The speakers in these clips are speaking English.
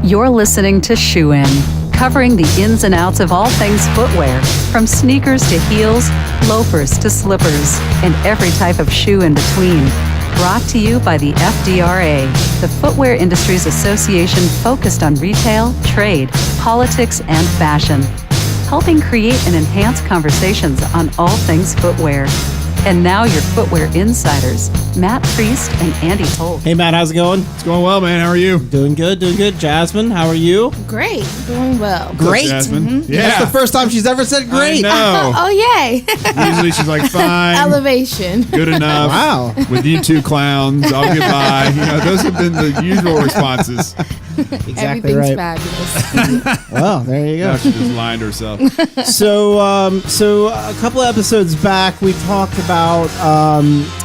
You're listening to Shoe In, covering the ins and outs of all things footwear, from sneakers to heels, loafers to slippers, and every type of shoe in between. Brought to you by the FDRA, the Footwear Industries Association focused on retail, trade, politics, and fashion, helping create and enhance conversations on all things footwear. And now your footwear insiders, Matt Priest and Andy Holt. Hey, Matt, how's it going? It's going well, man. How are you? Doing good, doing good. Jasmine, how are you? Great, doing well. Great. Jasmine. Mm-hmm. Yeah. That's the first time she's ever said great. No. Oh, yay. Usually she's like, fine. Elevation. Good enough. Wow. With you two clowns, I'll get by. Those have been the usual responses. Exactly Everything's right. fabulous. Well, there you Now go. she just lying to herself. So a couple of episodes back, we talked about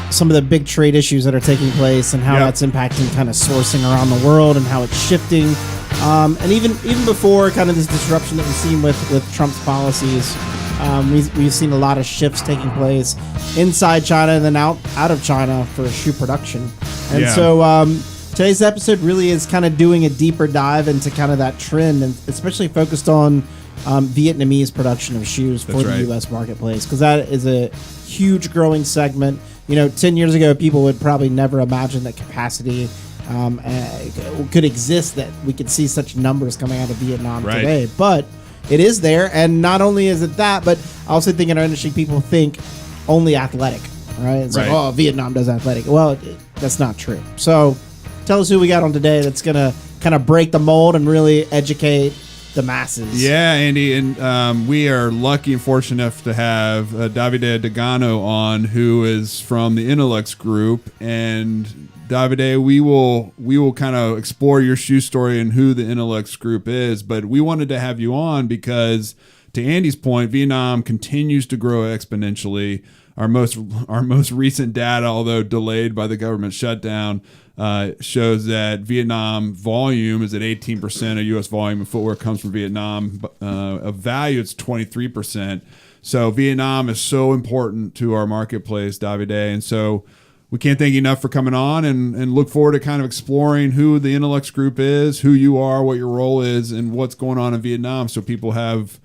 some of the big trade issues that are taking place and how Yep. that's impacting kind of sourcing around the world and how it's shifting. And even before kind of this disruption that we've seen with Trump's policies, we've seen a lot of shifts taking place inside China and then out of China for shoe production. And Yeah. so today's episode really is kind of doing a deeper dive into kind of that trend, and especially focused on Vietnamese production of shoes for That's the right. U.S. marketplace, because that is a huge growing segment. 10 years ago, people would probably never imagine that capacity could exist, that we could see such numbers coming out of Vietnam Right. today. But it is there, and not only is it that, but I also think in our industry, people think only athletic, right? It's Right. like, oh, Vietnam does athletic. Well, that's not true. So tell us who we got on today that's going to kind of break the mold and really educate the masses. Yeah, Andy, and we are lucky and fortunate enough to have Davide Degano on, who is from the Innolux Group. And Davide, we will kind of explore your shoe story and who the Innolux Group is. But we wanted to have you on because, to Andy's point, Vietnam continues to grow exponentially. Our most recent data, although delayed by the government shutdown, shows that Vietnam volume is at 18% of U.S. volume of footwear comes from Vietnam. Of value, it's 23%. So Vietnam is so important to our marketplace, Davide. And so we can't thank you enough for coming on, and look forward to kind of exploring who the Innolux Group is, who you are, what your role is, and what's going on in Vietnam, so people have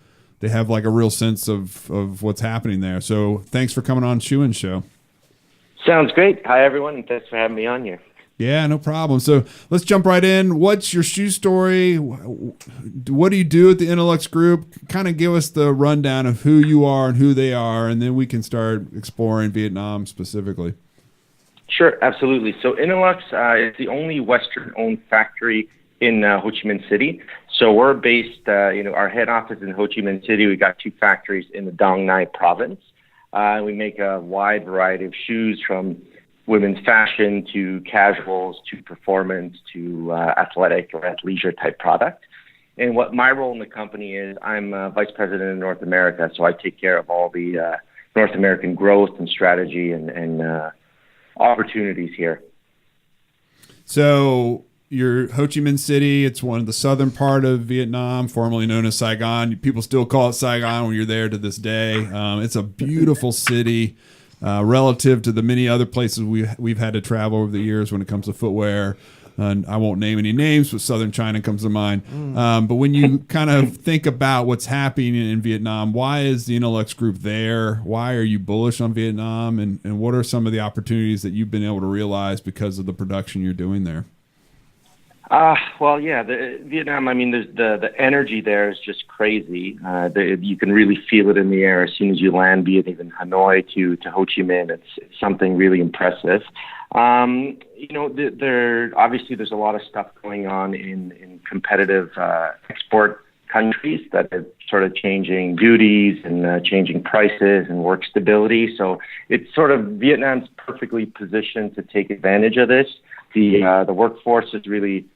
like a real sense of what's happening there. So thanks for coming on Shoe In Show. Sounds great. Hi, everyone, and thanks for having me on here. Yeah, no problem. So let's jump right in. What's your shoe story? What do you do at the Innolux Group? Kind of give us the rundown of who you are and who they are, and then we can start exploring Vietnam specifically. Sure, absolutely. So Innolux is the only Western-owned factory in Ho Chi Minh City. So we're based, our head office in Ho Chi Minh City. We got two factories in the Dong Nai province. We make a wide variety of shoes, from women's fashion to casuals to performance to athletic or athleisure type product. And what my role in the company is, I'm vice president in North America, so I take care of all the North American growth and strategy and opportunities here. So you're Ho Chi Minh City. It's one of the southern part of Vietnam, formerly known as Saigon. People still call it Saigon when you're there to this day. It's a beautiful city relative to the many other places we've had to travel over the years when it comes to footwear. And I won't name any names, but southern China comes to mind. But when you kind of think about what's happening in Vietnam, why is the Innolux Group there? Why are you bullish on Vietnam? And what are some of the opportunities that you've been able to realize because of the production you're doing there? Vietnam, I mean, there's the energy there is just crazy. You can really feel it in the air as soon as you land, be it even Hanoi to Ho Chi Minh. It's something really impressive. Obviously there's a lot of stuff going on in competitive export countries that are sort of changing duties and changing prices and work stability. So it's sort of, Vietnam's perfectly positioned to take advantage of this. The workforce is really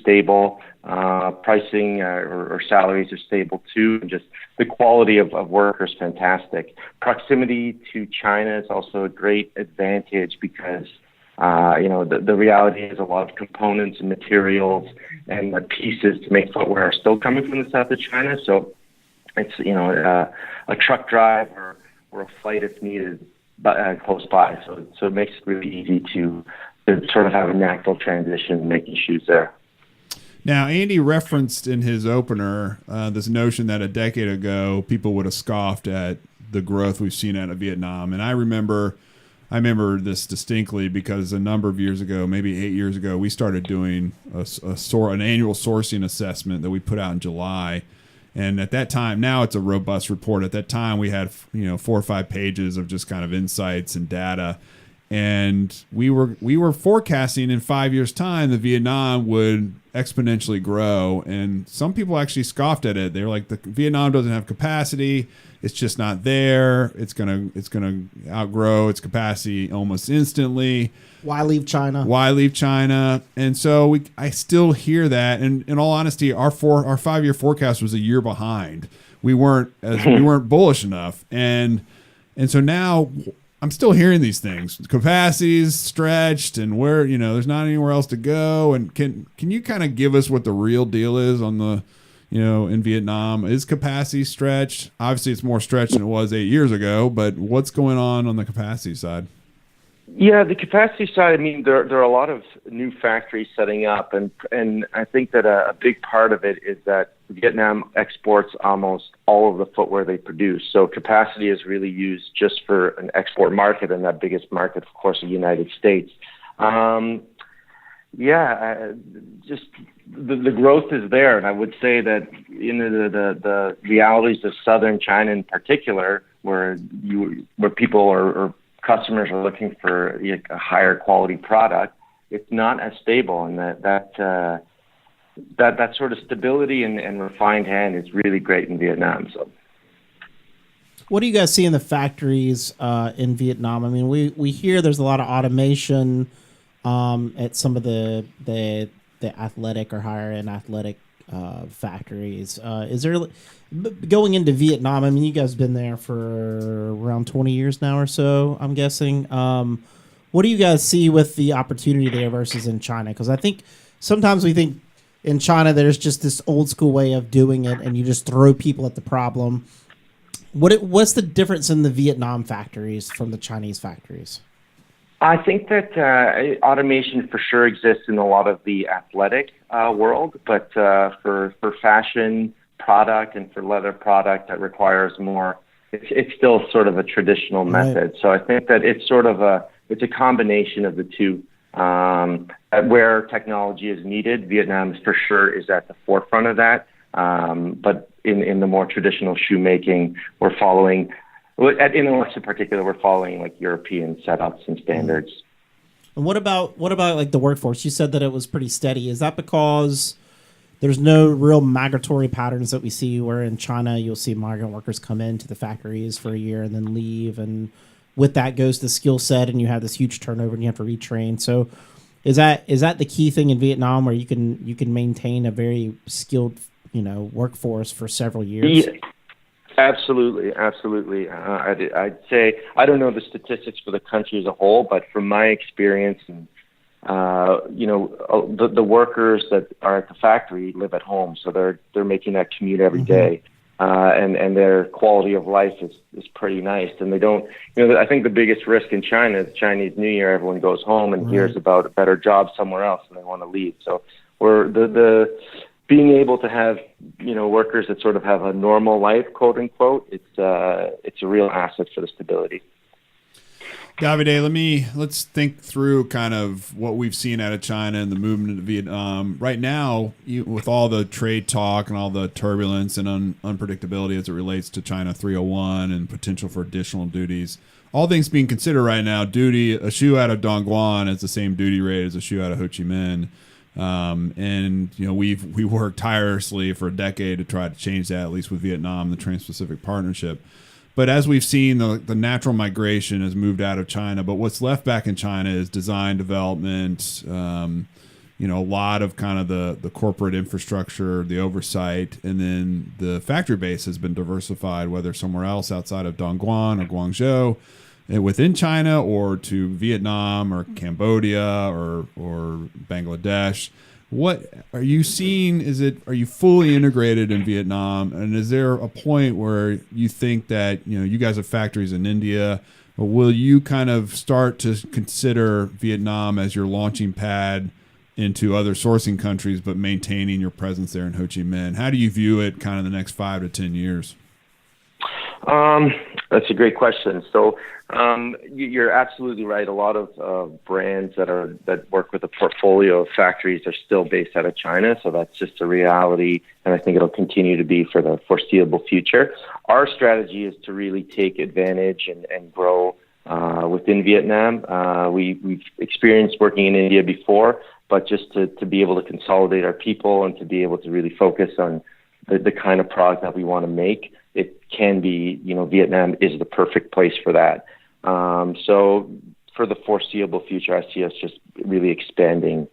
stable. Pricing or salaries are stable too, and just the quality of work is fantastic. Proximity to China is also a great advantage because the reality is a lot of components and materials and pieces to make footwear are still coming from the south of China. So it's a truck drive or a flight if needed, but close by. So it makes it really easy to sort of have a natural transition making shoes there. Now, Andy referenced in his opener this notion that a decade ago people would have scoffed at the growth we've seen out of Vietnam, and I remember this distinctly because a number of years ago, maybe 8 years ago, we started doing an annual sourcing assessment that we put out in July. And at that time, now it's a robust report. At that time, we had 4 or 5 pages of just kind of insights and data, and we were forecasting in 5 years' time that Vietnam would exponentially grow. And some people actually scoffed at it. They were like, Vietnam doesn't have capacity. It's just not there. It's gonna outgrow its capacity almost instantly. Why leave China? Why leave China? And so I still hear that. And in all honesty, our 5-year forecast was a year behind. We weren't bullish enough. And so now I'm still hearing these things. Capacity's stretched, and where there's not anywhere else to go. And can you kind of give us what the real deal is on the in Vietnam? Is capacity stretched? Obviously, it's more stretched than it was 8 years ago. But what's going on the capacity side? Yeah, the capacity side, I mean, there are a lot of new factories setting up, and I think that a big part of it is that Vietnam exports almost all of the footwear they produce. So capacity is really used just for an export market, and that biggest market, of course, the United States. Just the growth is there, and I would say that in the realities of southern China in particular, where people or customers are looking for a higher quality product, it's not as stable, and that sort of stability and refined hand is really great in Vietnam. So, what do you guys see in the factories in Vietnam? I mean, we hear there's a lot of automation at some of the athletic or higher end athletic factories. Is there, going into Vietnam, I mean, you guys have been there for around 20 years now or so, I'm guessing. What do you guys see with the opportunity there versus in China? Because I think sometimes we think in China there's just this old school way of doing it, and you just throw people at the problem. What's the difference in the Vietnam factories from the Chinese factories? I think that automation for sure exists in a lot of the athletic world, but for fashion product and for leather product that requires more, it's still sort of a traditional method. Right. So I think that it's sort of it's a combination of the two. Where technology is needed, Vietnam for sure is at the forefront of that. But in the more traditional shoemaking, we're following. At Innolux in particular, we're following like European setups and standards. And what about like the workforce? You said that it was pretty steady. Is that because there's no real migratory patterns that we see where in China you'll see migrant workers come into the factories for a year and then leave, and with that goes the skill set, and you have this huge turnover and you have to retrain. So is that the key thing in Vietnam, where you can maintain a very skilled workforce for several years? Yeah. Absolutely. I'd say, I don't know the statistics for the country as a whole, but from my experience, and the workers that are at the factory live at home, so they're making that commute every day, and their quality of life is pretty nice. And they don't, I think the biggest risk in China is Chinese New Year. Everyone goes home and hears about a better job somewhere else, and they want to leave. So we're being able to have workers that sort of have a normal life, quote unquote, it's a real asset for the stability. Davide, let's think through kind of what we've seen out of China and the movement into Vietnam right now, with all the trade talk and all the turbulence and unpredictability as it relates to China 301 and potential for additional duties. All things being considered right now, a shoe out of Dongguan has the same duty rate as a shoe out of Ho Chi Minh. We worked tirelessly for a decade to try to change that, at least with Vietnam, the Trans-Pacific Partnership. But as we've seen, the natural migration has moved out of China. But what's left back in China is design development, a lot of kind of the corporate infrastructure, the oversight, and then the factory base has been diversified, whether somewhere else outside of Dongguan or Guangzhou, within China, or to Vietnam or Cambodia or Bangladesh. What are you seeing? Are you fully integrated in Vietnam? And is there a point where you think that, you guys have factories in India, or will you kind of start to consider Vietnam as your launching pad into other sourcing countries, but maintaining your presence there in Ho Chi Minh. How do you view it kind of the next 5 to 10 years? That's a great question. So you're absolutely right. A lot of brands that work with a portfolio of factories are still based out of China. So that's just a reality, and I think it'll continue to be for the foreseeable future. Our strategy is to really take advantage and grow within Vietnam. We've experienced working in India before, but just to be able to consolidate our people and to be able to really focus on the kind of product that we want to make, it can be, Vietnam is the perfect place for that. So for the foreseeable future, I see us just really expanding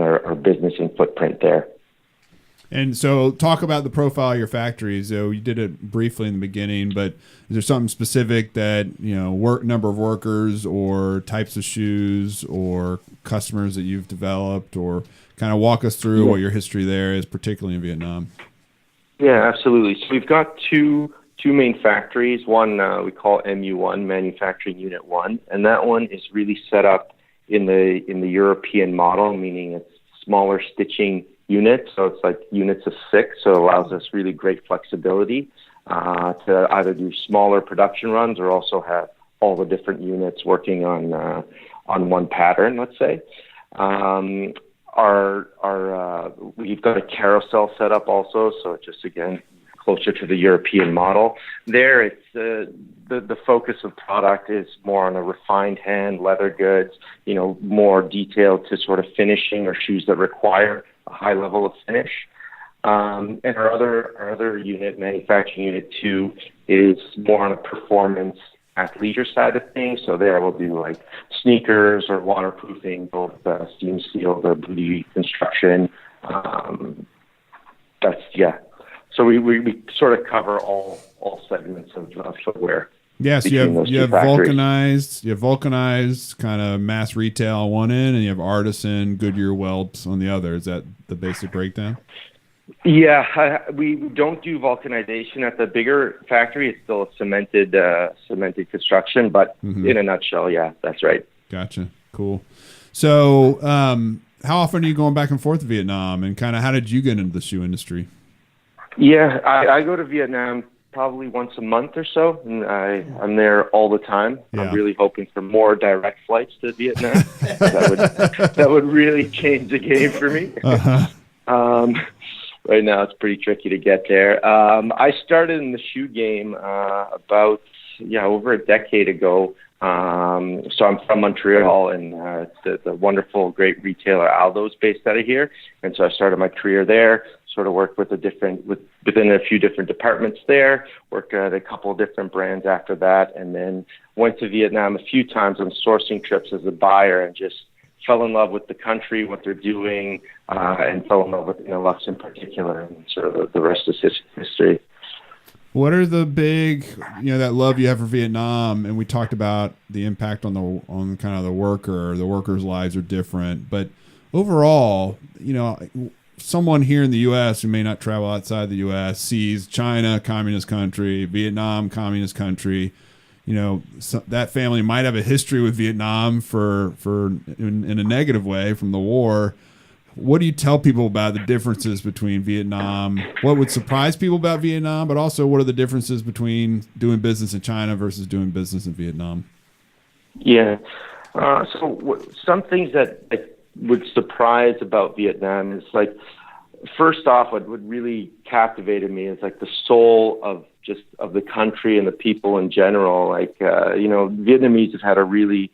our business and footprint there. And so talk about the profile of your factories. So you did it briefly in the beginning, but is there something specific that, number of workers or types of shoes or customers that you've developed, or kind of walk us through what your history there is, particularly in Vietnam? Yeah, absolutely. So we've got two main factories. One we call MU1, Manufacturing Unit 1, and that one is really set up in the European model, meaning it's smaller stitching units. So it's like units of 6, so it allows us really great flexibility to either do smaller production runs or also have all the different units working on one pattern, let's say. We've got a carousel set up also, so just again closer to the European model. There, it's the focus of product is more on a refined hand, leather goods, more detailed to sort of finishing or shoes that require a high level of finish. And our other unit, Manufacturing Unit 2, is more on a performance athleisure side of things. So there we'll do like sneakers or waterproofing, both steam sealed or booty construction. So we sort of cover all segments of footwear. Yes, you have vulcanized kind of mass retail on one end, and you have artisan Goodyear welds on the other. Is that the basic breakdown? Yeah, we don't do vulcanization at the bigger factory. It's still a cemented construction, but in a nutshell, yeah, that's right. Gotcha. Cool. So, how often are you going back and forth to Vietnam, and kind of how did you get into the shoe industry? Yeah, I go to Vietnam probably once a month or so, and I'm there all the time. Yeah. I'm really hoping for more direct flights to Vietnam. that would really change the game for me. Uh-huh. Right now, it's pretty tricky to get there. I started in the shoe game about over a decade ago. So I'm from Montreal, and it's the wonderful, great retailer Aldo's based out of here. And so I started my career there. Sort of worked within a few different departments there. Worked at a couple of different brands after that, and then went to Vietnam a few times on sourcing trips as a buyer, and just fell in love with the country, what they're doing, and fell in love with Innolux in particular, and sort of the rest is history. What are the big, that love you have for Vietnam? And we talked about the impact on kind of the worker. The workers' lives are different, but overall, someone here in the U.S. who may not travel outside the U.S. sees China, communist country, Vietnam, communist country. That family might have a history with Vietnam for in a negative way from the war. What do you tell people about the differences between Vietnam? What would surprise people about Vietnam, but also what are the differences between doing business in China versus doing business in Vietnam? Yeah. Some things that would surprise about Vietnam is first off, what really captivated me is the soul of the country and the people in general. Vietnamese have had a really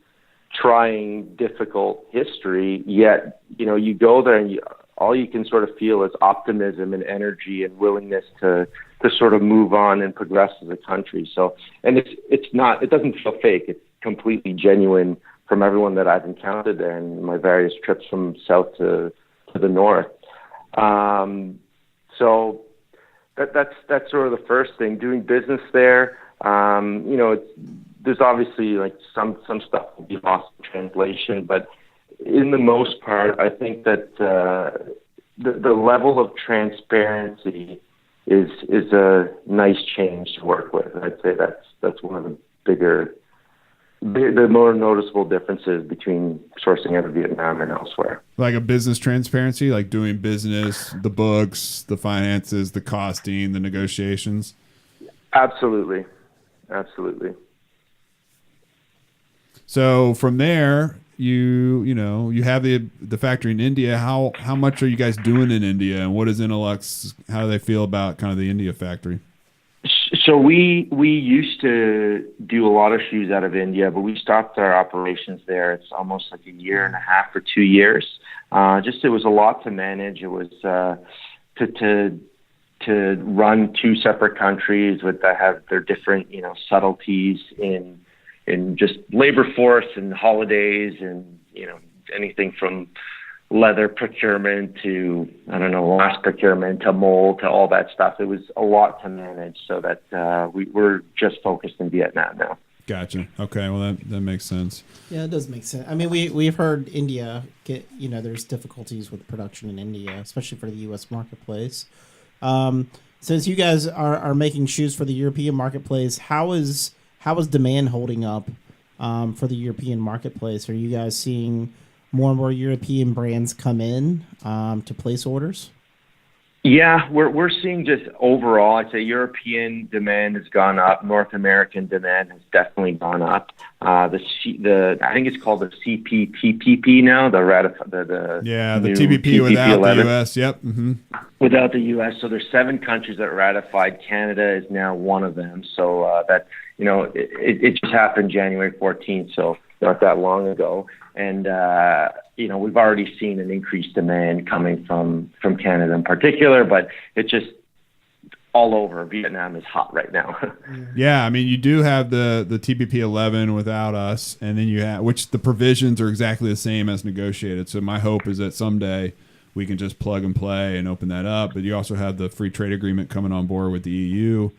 trying, difficult history, yet, you go there and all you can sort of feel is optimism and energy and willingness to sort of move on and progress as a country. So, and it doesn't feel fake. It's completely genuine from everyone that I've encountered there in my various trips from south to the north. So that's sort of the first thing. Doing business there, there's obviously some stuff will be lost in translation, but in the most part, I think that the level of transparency is a nice change to work with. I'd say that's one of the bigger The more noticeable differences between sourcing out of Vietnam and elsewhere. Like a business transparency, like doing business, the books, the finances, the costing, the negotiations. Absolutely. Absolutely. So from there, you have the factory in India. How much are you guys doing in India, and what is Innolux? How do they feel about kind of the India factory? So we used to do a lot of shoes out of India, but we stopped our operations there. It's almost like 1.5 years or 2 years. It was a lot to manage. It was to run two separate countries that have their different subtleties in just labor force and holidays and anything from leather procurement to, glass procurement to mold to all that stuff. It was a lot to manage, so that we're just focused in Vietnam now. Gotcha. Okay. Well, that makes sense. Yeah, it does make sense. I mean, we've heard India get, there's difficulties with production in India, especially for the U.S. marketplace. Since you guys are making shoes for the European marketplace, how is demand holding up for the European marketplace? Are you guys seeing more and more European brands come in to place orders? Yeah, we're seeing just overall, I'd say European demand has gone up. North American demand has definitely gone up. I think it's called the CPTPP now. The TPP without TPP-11. the US. Yep. Mm-hmm. Without the U.S. So there's 7 countries that ratified. Canada is now one of them. So it just happened January 14th, so not that long ago. And we've already seen an increased demand coming from Canada in particular, but it's just all over. Vietnam is hot right now. Yeah, I mean, you do have the TPP-11 without us, and then you have, which the provisions are exactly the same as negotiated. So my hope is that someday we can just plug and play and open that up. But you also have the free trade agreement coming on board with the EU.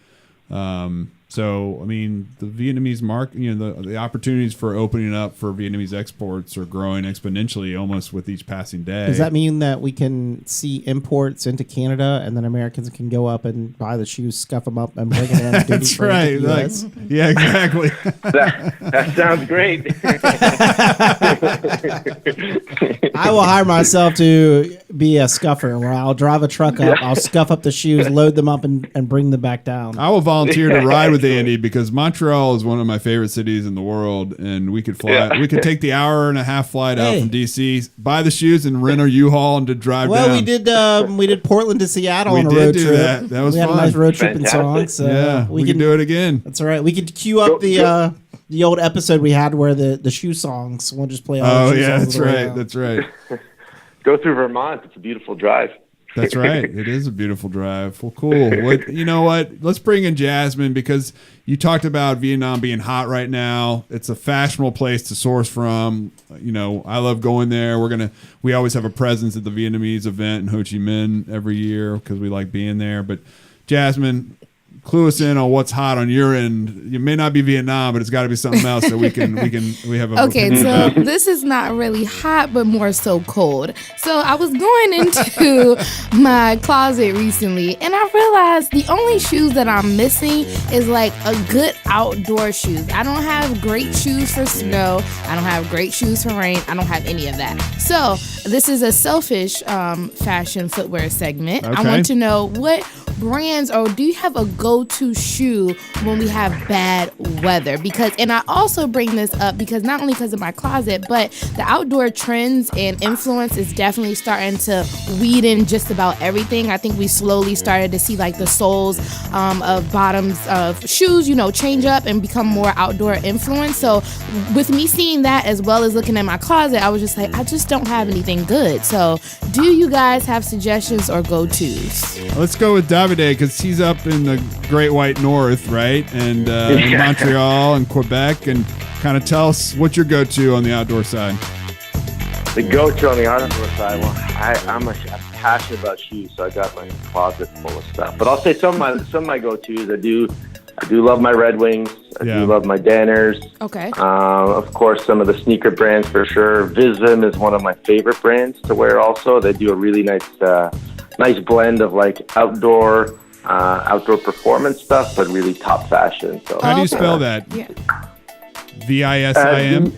So, I mean, the Vietnamese market, the opportunities for opening up for Vietnamese exports are growing exponentially almost with each passing day. Does that mean that we can see imports into Canada and then Americans can go up and buy the shoes, scuff them up, and bring it in? That's right. Yeah, exactly. That sounds great. I will hire myself to be a scuffer where I'll drive a truck up, I'll scuff up the shoes, load them up, and bring them back down. I will volunteer to ride with Andy because Montreal is one of my favorite cities in the world, and we could fly. Yeah. We could take the 1.5-hour flight out from DC, buy the shoes, and rent a U-Haul and to drive down. Well, we did Portland to Seattle on a road trip. That was fun. We had a nice road trip in song. So yeah, we can do it again. That's all right. We could queue up the old episode we had where the shoe songs. We'll just play all the shoe songs. That's right. That's right. Go through Vermont. It's a beautiful drive. That's right. It is a beautiful drive. Well, cool. You know what? Let's bring in Jasmine because you talked about Vietnam being hot right now. It's a fashionable place to source from. I love going there. We always have a presence at the Vietnamese event in Ho Chi Minh every year because we like being there. But Jasmine, clue us in on what's hot on your end. It may not be Vietnam, but it's got to be something else that we have. Okay, so this is not really hot, but more so cold. So I was going into my closet recently, and I realized the only shoes that I'm missing is like a good outdoor shoes. I don't have great shoes for snow. I don't have great shoes for rain. I don't have any of that. So this is a selfish fashion footwear segment. Okay. I want to know what brands, or do you have a go-to shoe when we have bad weather? And I also bring this up because not only because of my closet, but the outdoor trends and influence is definitely starting to weed in just about everything. I think we slowly started to see like the soles of bottoms of shoes, change up and become more outdoor influence. So with me seeing that as well as looking at my closet, I was just like, I just don't have anything good. So do you guys have suggestions or go-tos? Let's go with Davide because he's up in the Great White North, right? And in Montreal and Quebec, and kind of tell us what your go-to on the outdoor side. The go-to on the outdoor side, I'm passionate about shoes, so I got my closet full of stuff. But I'll say some of my go-tos. I do love my Red Wings. I do love my Danners. Okay. Of course, some of the sneaker brands for sure. Vism is one of my favorite brands to wear. Also, they do a really nice blend of like outdoor performance stuff, but really top fashion. So how do you spell that? Yeah. VISIM?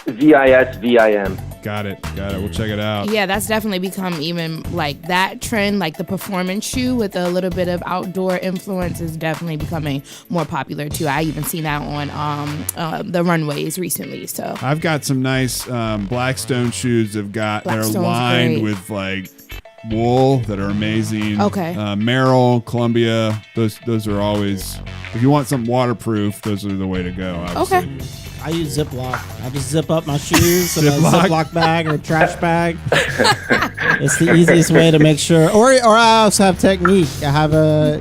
VISVIM. Got it. We'll check it out. Yeah, that's definitely become even like that trend, like the performance shoe with a little bit of outdoor influence is definitely becoming more popular too. I even seen that on the runways recently. So I've got some nice Blackstone shoes that are lined with like wool that are amazing. Okay. Merrell, Columbia, those are always, if you want something waterproof, those are the way to go. Obviously. Okay. I use Ziploc. I just zip up my shoes in a Ziploc? Ziploc bag or a trash bag. It's the easiest way to make sure. Or I also have technique. I have a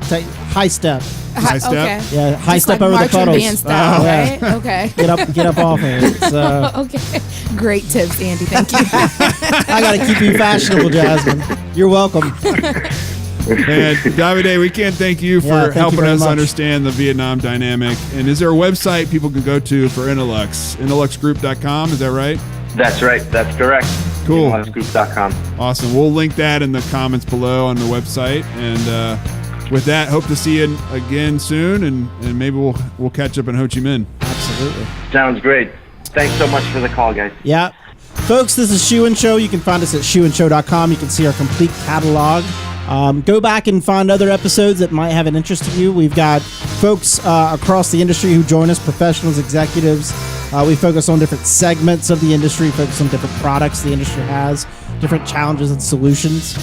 high step. High step? Okay. Yeah, high Just step like over the marching puddles. band style, Oh, yeah. right? Okay. Get up off of it. So Okay. Great tips, Andy. Thank you. I got to keep you fashionable, Jasmine. You're welcome. And Davide, we can't thank you for Thank you helping very us much. understand the Vietnam dynamic. And is there a website people can go to for Innolux? InnoluxGroup.com, is that right? That's right. That's correct. Cool. InnoluxGroup.com. Awesome. We'll link that in the comments below on the website. And with that, hope to see you again soon, and maybe we'll catch up in Ho Chi Minh. Absolutely. Sounds great. Thanks so much for the call, guys. Yeah. Folks, this is Shoe and Show. You can find us at shoeandshow.com. You can see our complete catalog. Go back and find other episodes that might have an interest to you. We've got folks across the industry who join us, professionals, executives. We focus on different segments of the industry, focus on different products the industry has, different challenges and solutions.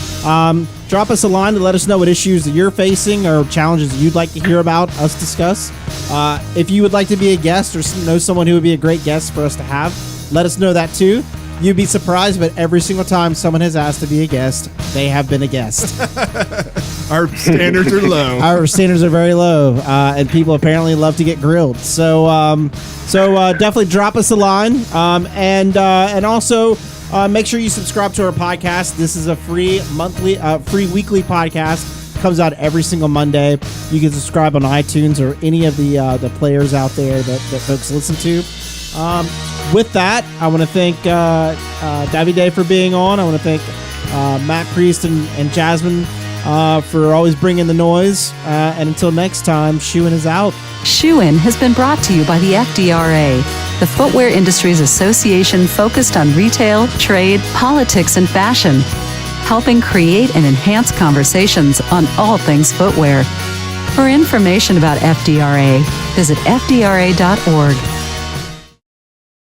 Drop us a line to let us know what issues that you're facing or challenges that you'd like to hear about us discuss. If you would like to be a guest or know someone who would be a great guest for us to have, let us know that too. You'd be surprised, but every single time someone has asked to be a guest, they have been a guest. Our standards are low. Our standards are very low, and people apparently love to get grilled. So definitely drop us a line, and also make sure you subscribe to our podcast. This is a free weekly podcast. Comes out every single Monday. You can subscribe on iTunes or any of the players out there that folks listen to. With that, I want to thank Davide for being on. I want to thank Matt Priest and Jasmine for always bringing the noise. And until next time, Shoein is out. Shoein has been brought to you by the FDRA, the Footwear Industries Association focused on retail, trade, politics, and fashion, helping create and enhance conversations on all things footwear. For information about FDRA, visit fdra.org.